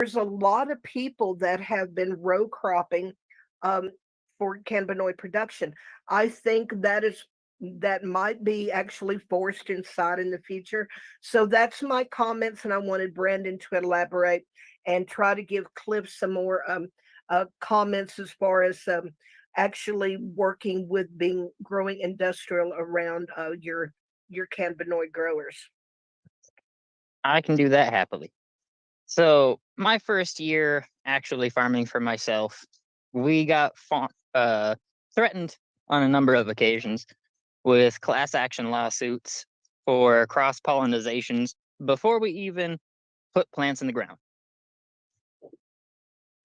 there's a lot of people that have been row cropping um, for cannabinoid production. I think that might be actually forced inside in the future. So that's my comments, and I wanted Brandon to elaborate and try to give Cliff some more comments as far as actually working with being growing industrial around your cannabinoid growers. I can do that happily. So my first year actually farming for myself, we got threatened on a number of occasions with class action lawsuits for cross pollinizations before we even put plants in the ground.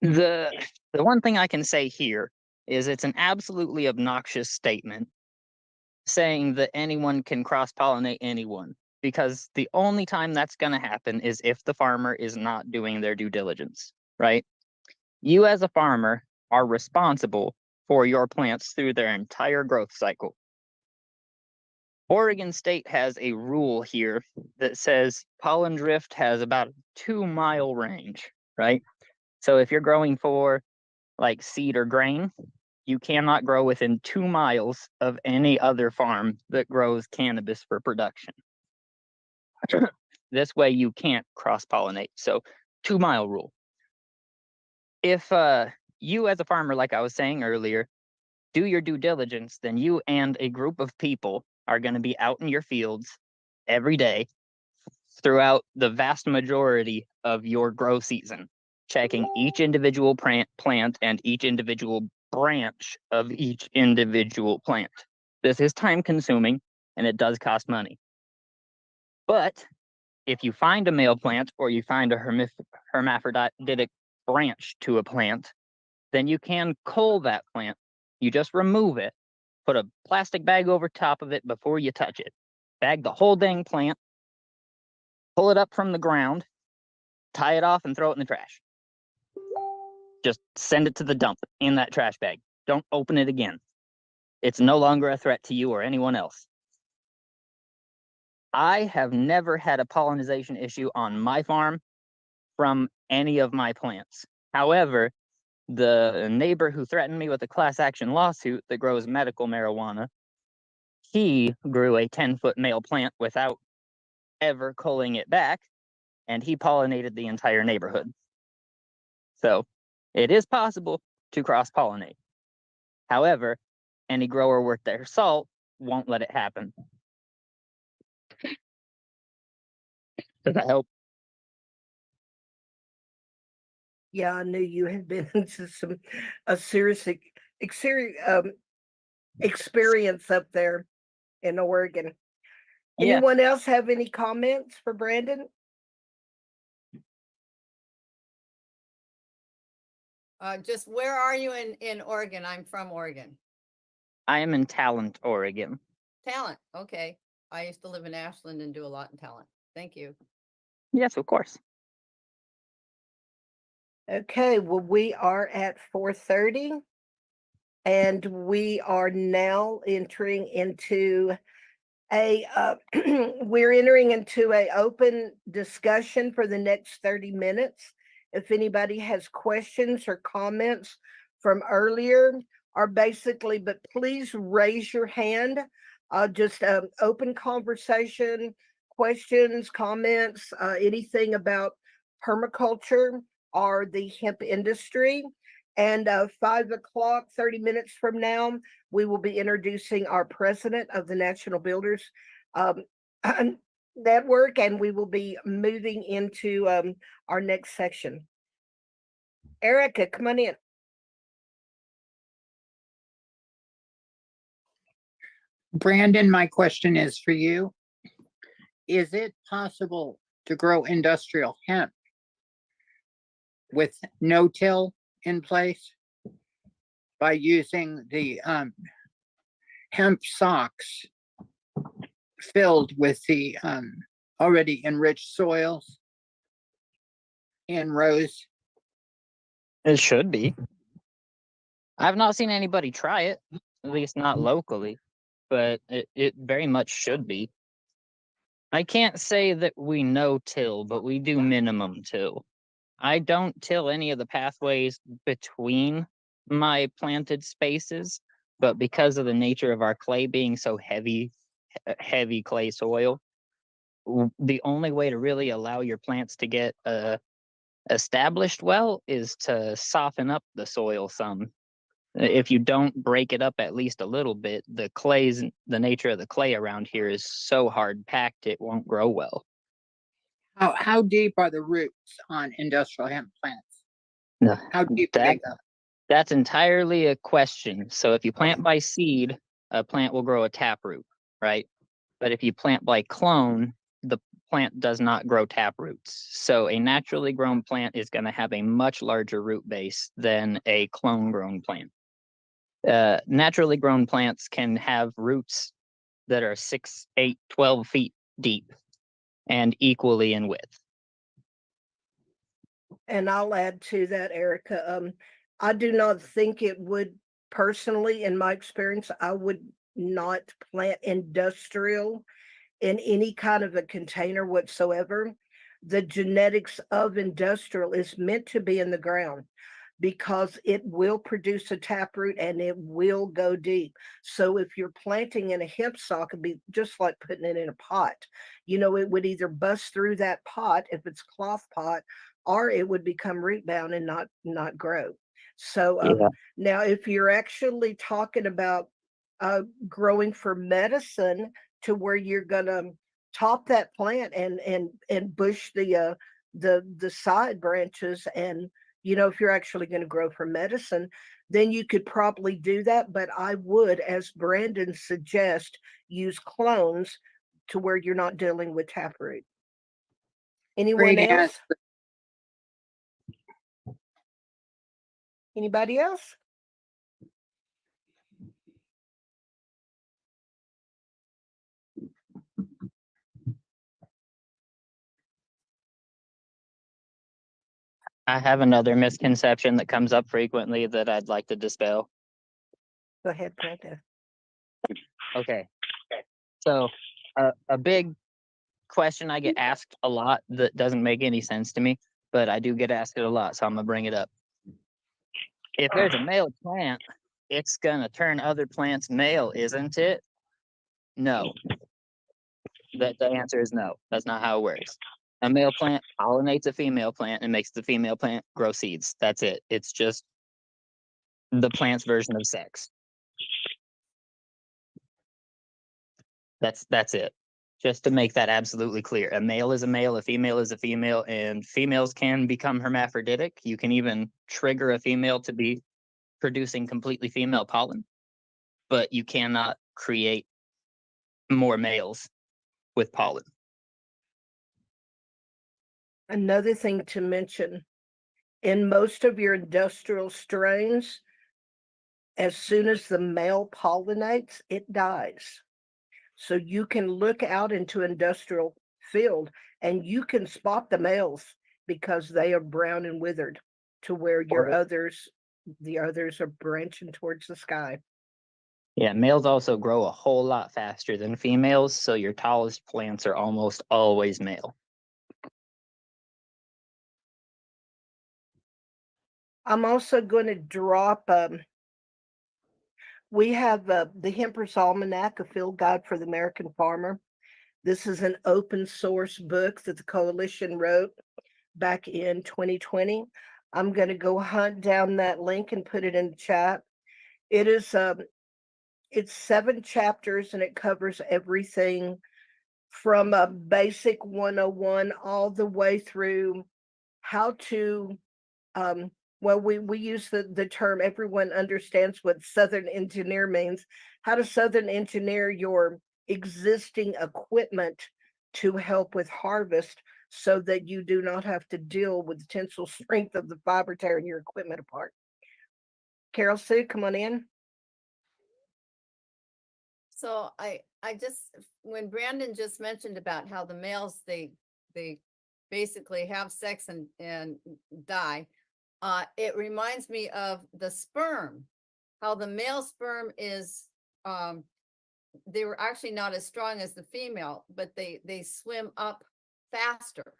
The one thing I can say here is it's an absolutely obnoxious statement saying that anyone can cross pollinate anyone, because the only time that's going to happen is if the farmer is not doing their due diligence, right? You as a farmer are responsible for your plants through their entire growth cycle. Oregon State has a rule here that says pollen drift has about a 2-mile range, right? So if you're growing for like seed or grain, you cannot grow within 2 miles of any other farm that grows cannabis for production. This way you can't cross-pollinate. So 2-mile rule. If you as a farmer, like I was saying earlier, do your due diligence, then you and a group of people are going to be out in your fields every day throughout the vast majority of your grow season, checking each individual plant and each individual branch of each individual plant. This is time consuming and it does cost money. But if you find a male plant or you find a hermaphroditic branch to a plant, then you can cull that plant. You just remove it, put a plastic bag over top of it before you touch it. Bag the whole dang plant, pull it up from the ground, tie it off, and throw it in the trash. Just send it to the dump in that trash bag. Don't open it again. It's no longer a threat to you or anyone else. I have never had a pollination issue on my farm from any of my plants. However, the neighbor who threatened me with a class action lawsuit that grows medical marijuana, he grew a 10-foot male plant without ever culling it back, and he pollinated the entire neighborhood. So it is possible to cross-pollinate. However, any grower worth their salt won't let it happen. Does that help? Yeah, I knew you had been into a serious experience up there in Oregon. Yeah. Anyone else have any comments for Brandon? Just where are you in Oregon? I'm from Oregon. I am in Talent, Oregon. Talent. Okay. I used to live in Ashland and do a lot in Talent. Thank you. Yes, of course. Okay, well, we are at 4:30, and we are now entering into we're entering into a open discussion for the next 30 minutes. If anybody has questions or comments from earlier, or basically, but please raise your hand. Just open conversation, questions, comments, anything about permaculture or the hemp industry. And 5 o'clock, 30 minutes from now, we will be introducing our president of the National Builders um, Network, and we will be moving into our next section. Erica, come on in. Brandon, my question is for you. Is it possible to grow industrial hemp with no-till in place by using the hemp socks filled with the already enriched soils in rows? It should be. I've not seen anybody try it, at least not locally, but it very much should be. I can't say that we no-till, but we do minimum till. I don't till any of the pathways between my planted spaces, but because of the nature of our clay being so heavy, heavy clay soil, the only way to really allow your plants to get established well is to soften up the soil some. If you don't break it up at least a little bit, the nature of the clay around here is so hard packed it won't grow well. How deep are the roots on industrial hemp plants? No, How deep do that- they go? That's entirely a question. So if you plant by seed, a plant will grow a taproot, right? But if you plant by clone, the plant does not grow taproots. So a naturally grown plant is going to have a much larger root base than a clone grown plant. Naturally grown plants can have roots that are 6, 8, 12 feet deep and equally in width. And I'll add to that, Erica. I do not think it would personally, in my experience, I would not plant industrial in any kind of a container whatsoever. The genetics of industrial is meant to be in the ground because it will produce a taproot and it will go deep. So if you're planting in a hemp sock, it'd be just like putting it in a pot. You know, it would either bust through that pot if it's cloth pot, or it would become root bound and not grow. So Yeah. now if you're actually talking about growing for medicine to where you're gonna top that plant and bush the side branches, and you know, if you're actually going to grow for medicine, then you could probably do that. But I would, as Brandon suggests, use clones to where you're not dealing with taproot. Anyone Great else? answer. Anybody else? I have another misconception that comes up frequently that I'd like to dispel. Go ahead, Brandon. Okay. So a big question I get asked a lot that doesn't make any sense to me, but I do get asked it a lot, so I'm gonna bring it up. If there's a male plant, it's gonna turn other plants male, isn't it? No. The answer is no. That's not how it works. A male plant pollinates a female plant and makes the female plant grow seeds. That's it. It's just the plant's version of sex. That's it. Just to make that absolutely clear. A male is a male, a female is a female, and females can become hermaphroditic. You can even trigger a female to be producing completely female pollen, but you cannot create more males with pollen. Another thing to mention, in most of your industrial strains, as soon as the male pollinates, it dies. So you can look out into industrial field and you can spot the males because they are brown and withered, to where your the others are branching towards the sky. Yeah, males also grow a whole lot faster than females, so your tallest plants are almost always male. I'm also going to drop, we have the Hemper's Almanac, a field guide for the American farmer. This is an open source book that the coalition wrote back in 2020. I'm going to go hunt down that link and put it in the chat. It is it's 7 chapters and it covers everything from a basic 101 all the way through how to well, we use the term, everyone understands what Southern engineer means, how to Southern engineer your existing equipment to help with harvest so that you do not have to deal with the tensile strength of the fiber tearing your equipment apart. Carol Sue, come on in. So I just, when Brandon just mentioned about how the males, they basically have sex and die, it reminds me of the sperm, how the male sperm is, they were actually not as strong as the female, but they swim up faster.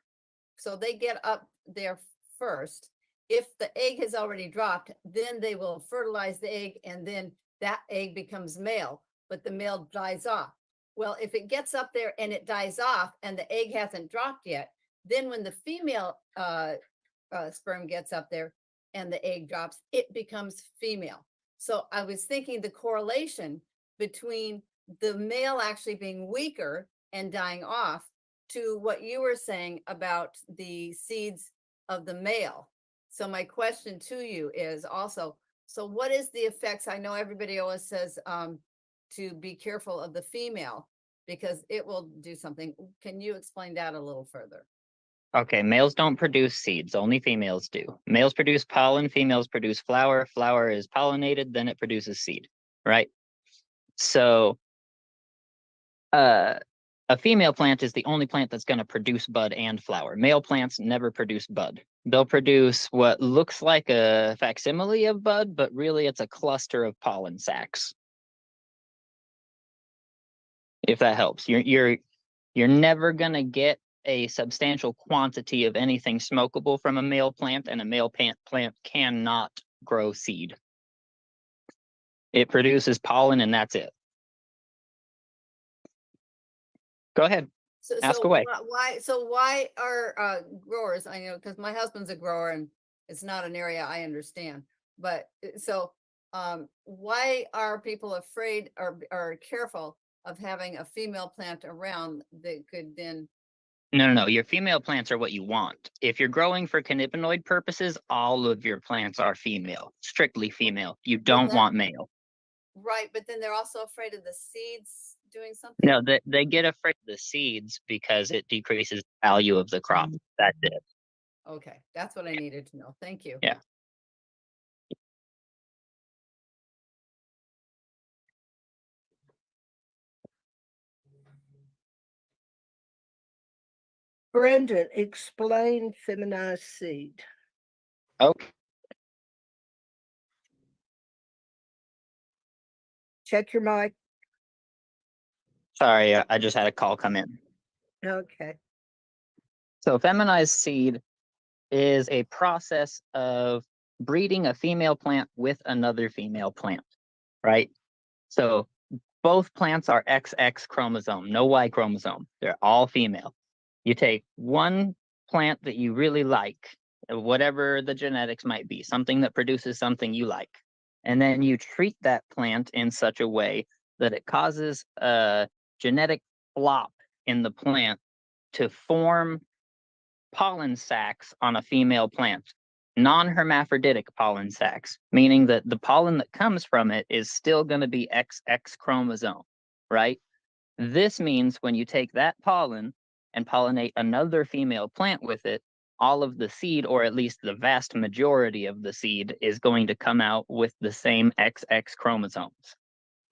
So they get up there first. If the egg has already dropped, then they will fertilize the egg and then that egg becomes male, but the male dies off. Well, if it gets up there and it dies off and the egg hasn't dropped yet, then when the female sperm gets up there and the egg drops, it becomes female. So I was thinking the correlation between the male actually being weaker and dying off to what you were saying about the seeds of the male. So my question to you is also, so what is the effects? I know everybody always says to be careful of the female because it will do something. Can you explain that a little further? Okay, males don't produce seeds, only females do. Males produce pollen, females produce flower. Flower is pollinated, then it produces seed, right? So a female plant is the only plant that's going to produce bud and flower. Male plants never produce bud. They'll produce what looks like a facsimile of bud, but really it's a cluster of pollen sacs. If that helps, you're never going to get a substantial quantity of anything smokable from a male plant, and a male plant cannot grow seed. It produces pollen and that's it. Go ahead. Ask away. Why are growers, I know, because my husband's a grower and it's not an area I understand, but so why are people afraid or careful of having a female plant around that could then? No. Your female plants are what you want. If you're growing for cannabinoid purposes, all of your plants are female, strictly female. You don't want male. Right, but then they're also afraid of the seeds doing something? No, they get afraid of the seeds because it decreases the value of the crop. That's it. Okay, that's what I needed to know. Thank you. Yeah. Brendan, explain feminized seed. Okay. Check your mic. Sorry, I just had a call come in. Okay. So feminized seed is a process of breeding a female plant with another female plant, right? So both plants are XX chromosome, no Y chromosome. They're all female. You take one plant that you really like, whatever the genetics might be, something that produces something you like, and then you treat that plant in such a way that it causes a genetic flop in the plant to form pollen sacs on a female plant, non-hermaphroditic pollen sacs, meaning that the pollen that comes from it is still going to be XX chromosome, right? This means when you take that pollen and pollinate another female plant with it, all of the seed, or at least the vast majority of the seed, is going to come out with the same XX chromosomes,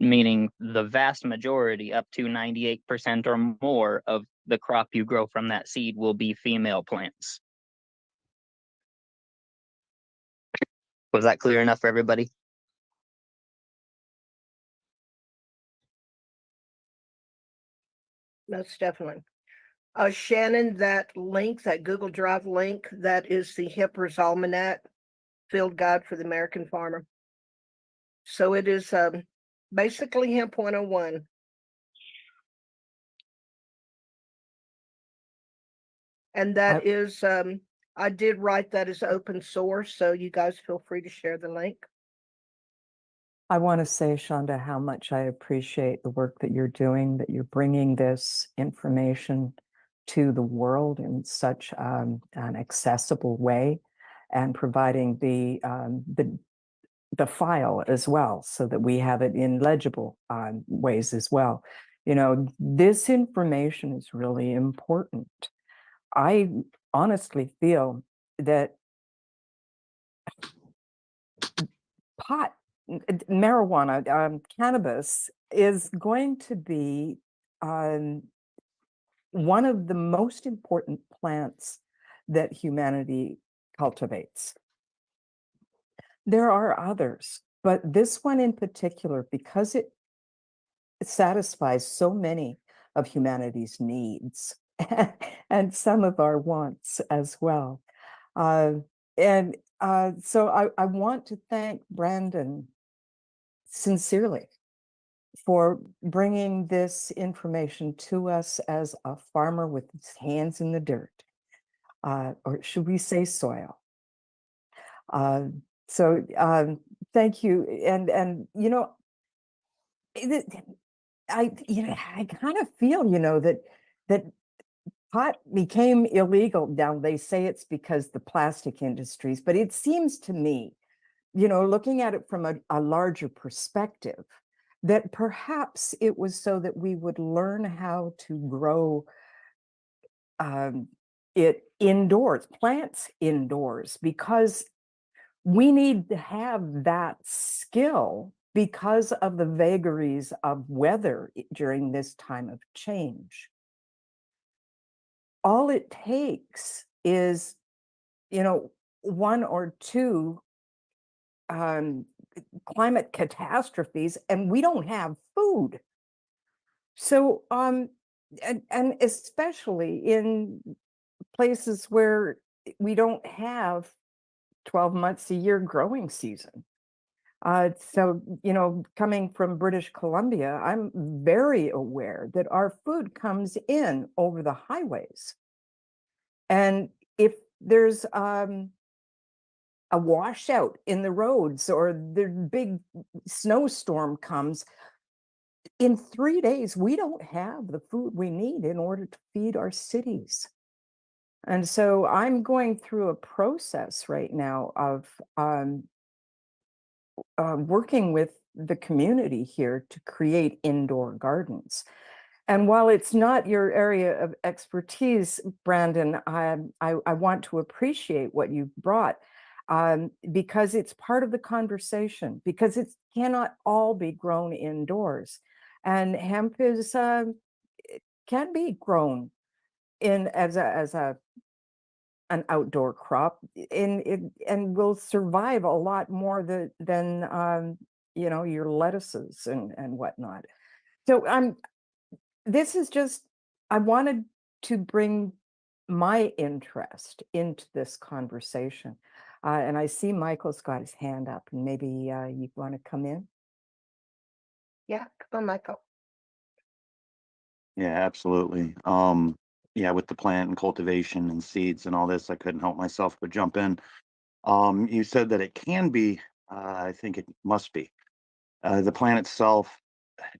meaning the vast majority, up to 98% or more of the crop you grow from that seed will be female plants. Was that clear enough for everybody? Most definitely. Shannon, that link, that Google Drive link, that is the Hemper's Almanac Field Guide for the American Farmer. So it is basically Hemp 101. And that is, I did write that as open source, so you guys feel free to share the link. I want to say, Shonda, how much I appreciate the work that you're doing, that you're bringing this information to the world in such an accessible way, and providing the file as well, so that we have it in legible ways as well. You know, this information is really important. I honestly feel that marijuana, cannabis is going to be one of the most important plants that humanity cultivates. There are others, but this one in particular, because it satisfies so many of humanity's needs and some of our wants as well. And so I want to thank Brandon sincerely for bringing this information to us as a farmer with his hands in the dirt, or should we say soil. Uh, so thank you. And you know, I kind of feel, that pot became illegal. Now they say it's because the plastic industries, but it seems to me, looking at it from a larger perspective, that perhaps it was so that we would learn how to grow it indoors, plants indoors, because we need to have that skill because of the vagaries of weather during this time of change. All it takes is, one or two climate catastrophes, and we don't have food. So, and especially in places where we don't have 12 months a year growing season. So, coming from British Columbia, I'm very aware that our food comes in over the highways. And if there's a washout in the roads or the big snowstorm comes, in 3 days, we don't have the food we need in order to feed our cities. And so I'm going through a process right now of working with the community here to create indoor gardens. And while it's not your area of expertise, Brandon, I want to appreciate what you brought, because it's part of the conversation, because it cannot all be grown indoors. And hemp is it can be grown in as an outdoor crop, and will survive a lot more than your lettuces and whatnot. So this is just, I wanted to bring my interest into this conversation. And I see Michael's got his hand up, and maybe you want to come in. Yeah, come on, Michael. Yeah, absolutely. Yeah, with the plant and cultivation and seeds and all this, I couldn't help myself but jump in. You said that it can be, I think it must be. The plant itself,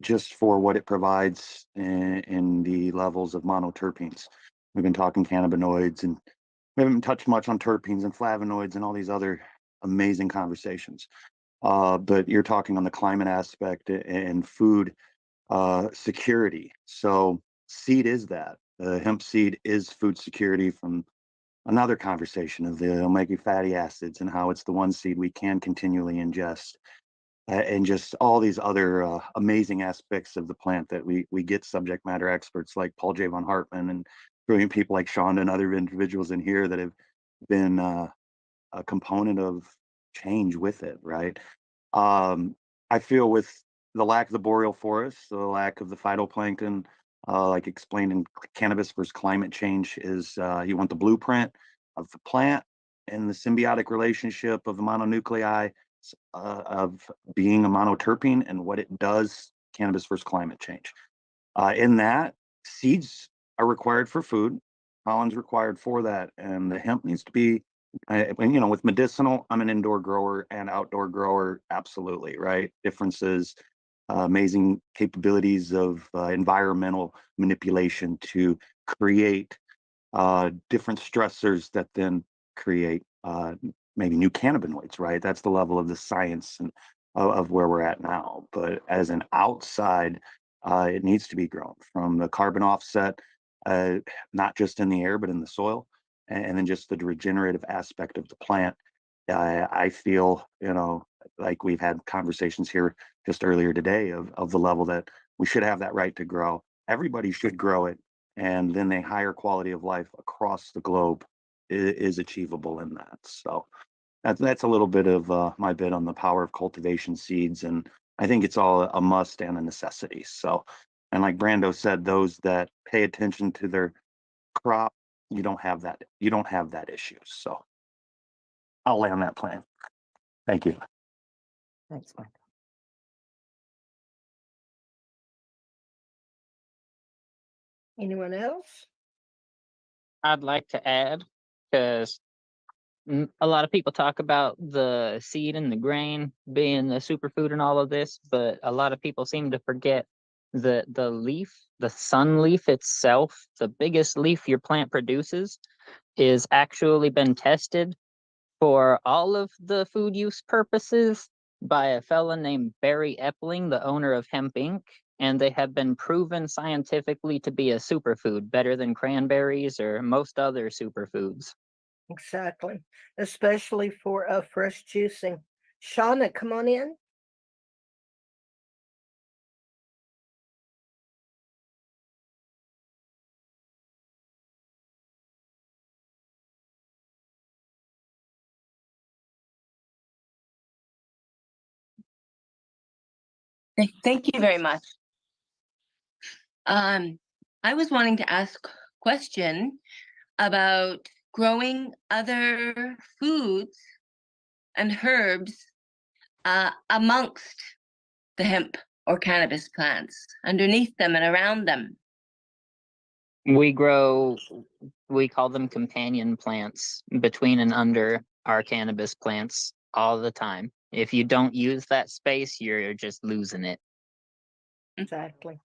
just for what it provides in the levels of monoterpenes. We've been talking cannabinoids, and we haven't touched much on terpenes and flavonoids and all these other amazing conversations. But you're talking on the climate aspect and food security. So seed is that. The hemp seed is food security from another conversation of the omega fatty acids and how it's the one seed we can continually ingest. And just all these other amazing aspects of the plant that we get subject matter experts like Paul J. von Hartman and brilliant people like Shonda and other individuals in here that have been a component of change with it, right? I feel with the lack of the boreal forest, the lack of the phytoplankton, like explained in Cannabis versus Climate Change, is you want the blueprint of the plant and the symbiotic relationship of the mononuclei of being a monoterpene and what it does, Cannabis versus Climate Change. In that, seeds are required for food, pollen's required for that, and the hemp needs to be with medicinal, I'm an indoor grower and outdoor grower, absolutely, right? Differences, amazing capabilities of environmental manipulation to create different stressors that then create maybe new cannabinoids, right? That's the level of the science and of where we're at now. But as an outside, it needs to be grown from the carbon offset, not just in the air, but in the soil, and then just the regenerative aspect of the plant. I feel, like we've had conversations here just earlier today of the level that we should have that right to grow. Everybody should grow it, and then a higher quality of life across the globe is achievable in that. So that's a little bit of my bit on the power of cultivation seeds, and I think it's all a must and a necessity. So, and like Brando said, those that pay attention to their crop, you don't have that issue. So I'll land that plane. Thank you. Thanks, Mike. Anyone else? I'd like to add, because a lot of people talk about the seed and the grain being the superfood and all of this, but a lot of people seem to forget the leaf, the sun leaf itself, the biggest leaf your plant produces, is actually been tested for all of the food use purposes by a fella named Barry Epling, the owner of Hemp Inc., and they have been proven scientifically to be a superfood, better than cranberries or most other superfoods. Exactly, especially for fresh juicing. Shauna, come on in. Thank you very much. I was wanting to ask a question about growing other foods and herbs amongst the hemp or cannabis plants, underneath them and around them. We call them companion plants between and under our cannabis plants all the time. If you don't use that space, you're just losing it. Exactly.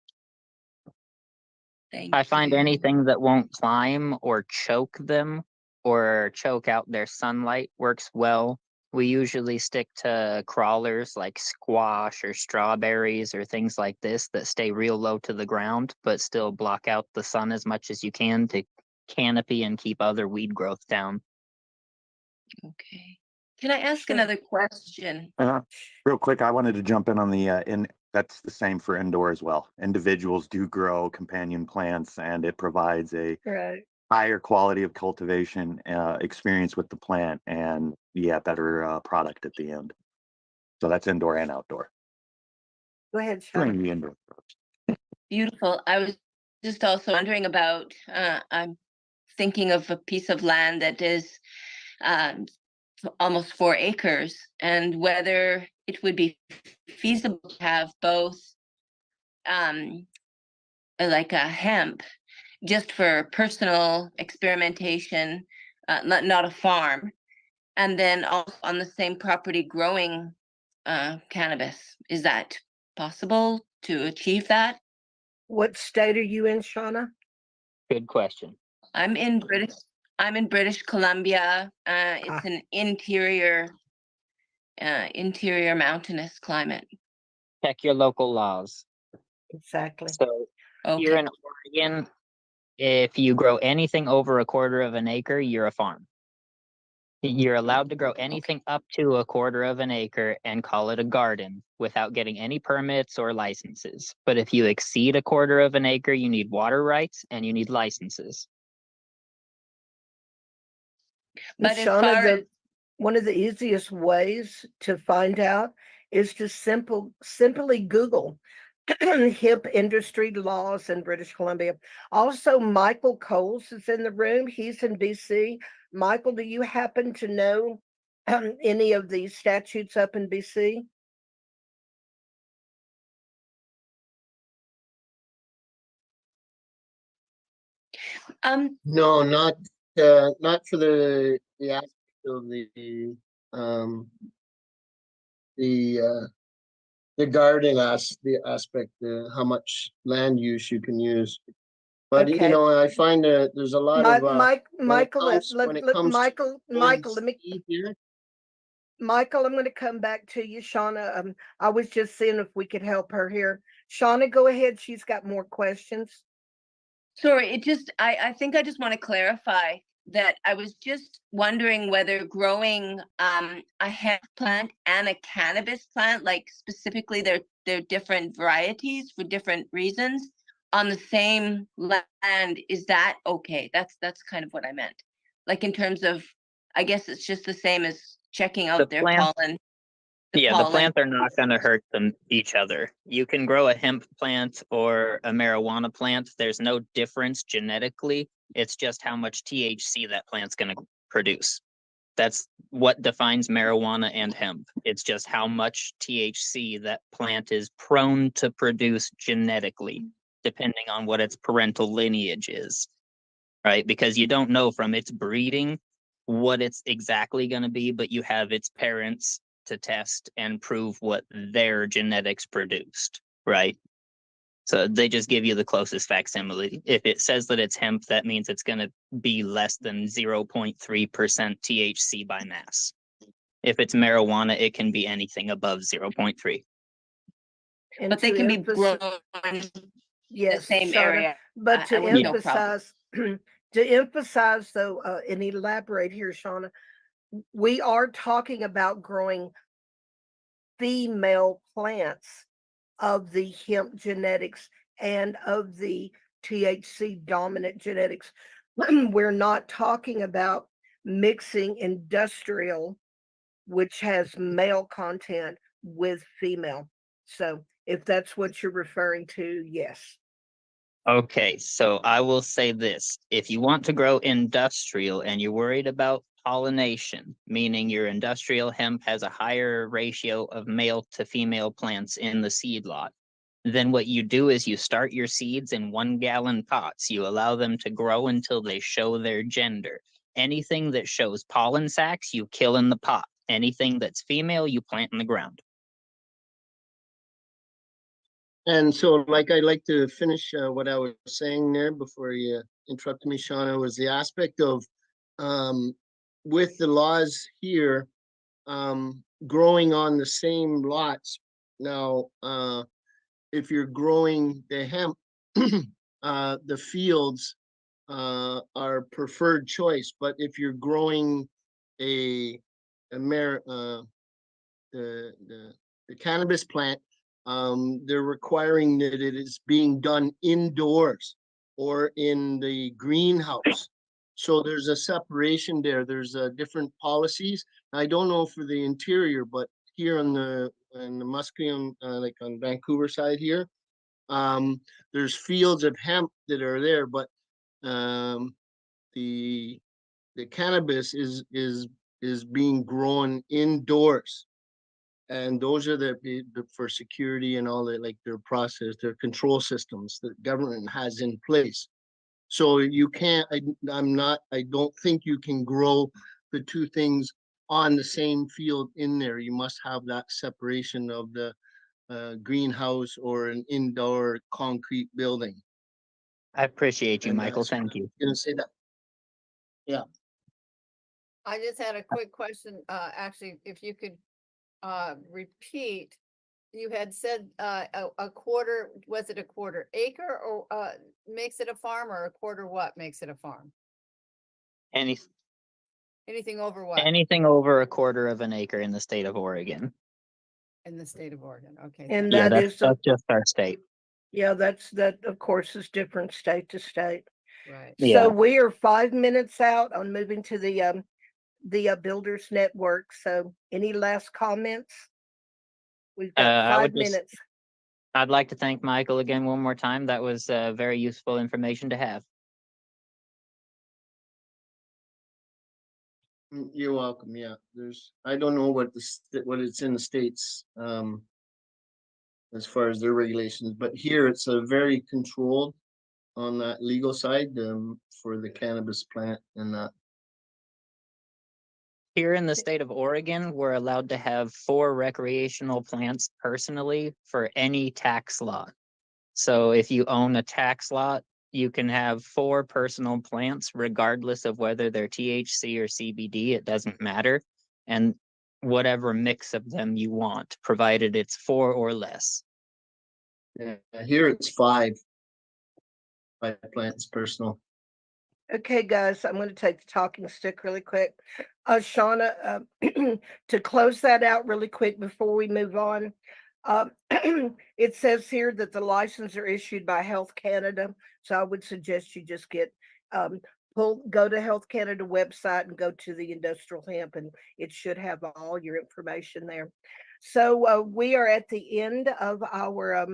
Thank I find you. anything that won't climb or choke them or choke out their sunlight works well. We usually stick to crawlers like squash or strawberries or things like this that stay real low to the ground, but still block out the sun as much as you can to canopy and keep other weed growth down. Okay. Can I ask Sure. another question? Real quick, I wanted to jump in on the that's the same for indoor as well. Individuals do grow companion plants, and it provides a Right. higher quality of cultivation experience with the plant, and better product at the end. So that's indoor and outdoor. Go ahead, During Shauna. the indoor. Beautiful. I was just also wondering about, I'm thinking of a piece of land that is almost 4 acres, and whether it would be feasible to have both like a hemp just for personal experimentation, not a farm, and then also on the same property growing cannabis. Is that possible to achieve that? What state are you in, Shauna? Good question. I'm in British Columbia. It's an interior mountainous climate. Check your local laws. Exactly. So here Okay. in Oregon, if you grow anything over 1/4 of an acre, you're a farm. You're allowed to grow anything up to 1/4 of an acre and call it a garden without getting any permits or licenses. But if you exceed 1/4 of an acre, you need water rights and you need licenses. But as Shauna, far as one of the easiest ways to find out is to simply Google hemp industry laws in British Columbia. Also, Michael Coles is in the room. He's in BC. Michael, do you happen to know any of these statutes up in BC? No, not for the aspect of the garden the aspect, how much land use you can use. But Okay. I find that there's a lot of Michael, when it comes to Michael, let me. seed here. Michael, I'm going to come back to you, Shauna. I was just seeing if we could help her here. Shauna, go ahead. She's got more questions. sorry, I think I just want to clarify that I was just wondering whether growing a hemp plant and a cannabis plant, like specifically they're different varieties for different reasons on the same land, is that okay? That's kind of what I meant. Like in terms of, I guess it's just the same as checking out their plant- pollen. The plants are not going to hurt each other. You can grow a hemp plant or a marijuana plant. There's no difference genetically. It's just how much THC that plant's going to produce. That's what defines marijuana and hemp. It's just how much THC that plant is prone to produce genetically, depending on what its parental lineage is, right? Because you don't know from its breeding what it's exactly going to be, but you have its parents to test and prove what their genetics produced, right? So they just give you the closest facsimile. If it says that it's hemp, that means it's going to be less than 0.3% THC by mass. If it's marijuana, it can be anything above 0.3. And But they to can be emphasize- grown in the Yes, same Shauna, area. but to I would have no problem. emphasize, to emphasize though, and elaborate here, Shauna, we are talking about growing female plants of the hemp genetics and of the THC dominant genetics. We're not talking about mixing industrial, which has male content, with female. So if that's what you're referring to, yes. Okay, so I will say this. If you want to grow industrial and you're worried about pollination, meaning your industrial hemp has a higher ratio of male to female plants in the seed lot, then what you do is you start your seeds in 1-gallon pots. You allow them to grow until they show their gender. Anything that shows pollen sacs, you kill in the pot. Anything that's female, you plant in the ground. And so, like, I'd like to finish what I was saying there before you interrupted me, Shauna, was the aspect of with the laws here, growing on the same lots. Now, if you're growing the hemp, the fields are preferred choice. But if you're growing the cannabis plant, they're requiring that it is being done indoors or in the greenhouse. So there's a separation there. There's different policies. I don't know for the interior, but here in the Musqueam, like on Vancouver side here, there's fields of hemp that are there, but the cannabis is being grown indoors. And those are the for security and all that, like their process, their control systems that government has in place. So you can't, I don't think you can grow the two things on the same field in there. You must have that separation of the greenhouse or an indoor concrete building. I appreciate you, And Michael. that's- Thank you. Gonna say that. Yeah. I just had a quick question, actually, if you could repeat, you had said a quarter, was it a quarter acre or makes it a farm, or a quarter what makes it a farm? Any, Anything over what anything over 1/4 of an acre in the state of Oregon. in the state of Oregon? Okay. And thank you. Yeah, that that's, is, that's just our state. yeah, that of course is different state to state. Right. Yeah. So we are 5 minutes out on moving to the Builders Network. So any last comments? We've got I 5 would just- minutes. I'd like to thank Michael again one more time. That was very useful information to have. You're welcome. Yeah, I don't know what what it's in the States, as far as their regulations, but here it's a very controlled on that legal side, for the cannabis plant and that. Here in the state of Oregon, we're allowed to have 4 recreational plants personally for any tax lot. So if you own a tax lot, you can have 4 personal plants regardless of whether they're THC or CBD, it doesn't matter. And whatever mix of them you want, provided it's 4 or less. Yeah, here it's 5 plants personal. Okay, guys, I'm going to take the talking stick really quick. Shauna, to close that out really quick before we move on, it says here that the licenses are issued by Health Canada. So I would suggest you just get, go to Health Canada website and go to the industrial hemp, and it should have all your information there. So we are at the end of our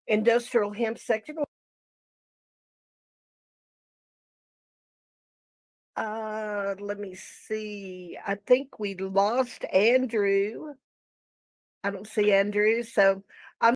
industrial hemp section. Let me see. I think we lost Andrew. I don't see Andrew, so